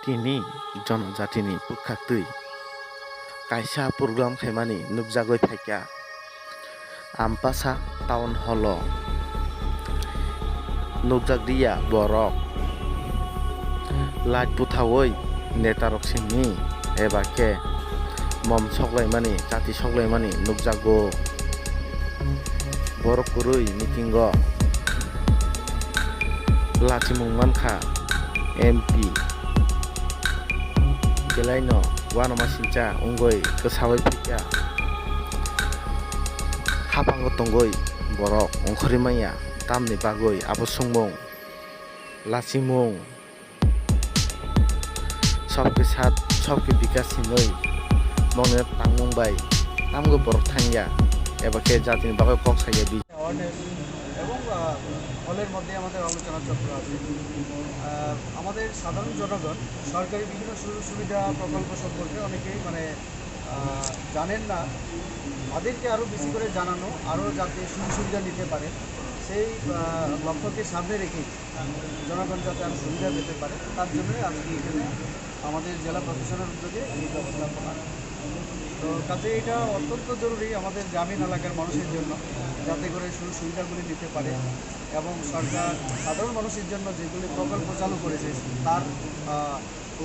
Tini जनजातिनि पुखाख्तै kaisa program khaimani nukjagoi phaikya Ampasa Town Hall nukjagdiya borok light buthawoi netarok singni eba ke mom soklaimani jati soklaimani nukjago borok kurui meetingo lachimung mankha MP Kelaino wano masincha ungoi kesawai pika hapango tonggoi borok ongkhorimaya tamni bagoi abo sungmung lachimung सबके साथ सबके विकास हिंगै मने तांगमung bai আমগো borok thangya এবা কে জাতিনি বাগৈ cock সাইয়া B এবং হলের মধ্যে আমাদের আলোচনা চক্র আছে। আমাদের সাধারণ জনগণ সরকারি বিভিন্ন সুযোগ সুবিধা প্রকল্প সম্পর্কে অনেকেই জানেন না। তাদেরকে আরও বেশি করে জানানো, আরও যাতে সুযোগ সুবিধা নিতে পারে সেই লক্ষ্যকে সামনে রেখে জনগণ যাতে আরও সুবিধা পেতে পারে তার জন্য আজকে এখানে আমাদের জেলা প্রশাসনের উদ্যোগে এই ব্যবস্থাপনা। তো কাজে এটা অত্যন্ত জরুরি আমাদের গ্রামীণ এলাকার মানুষের জন্য, যাতে করে সুযোগ সুবিধাগুলি নিতে পারে এবং সরকার সাধারণ মানুষের জন্য যেগুলি প্রকল্প চালু করেছে তার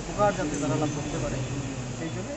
উপকার যাতে তারা লাভ করতে পারে সেই জন্য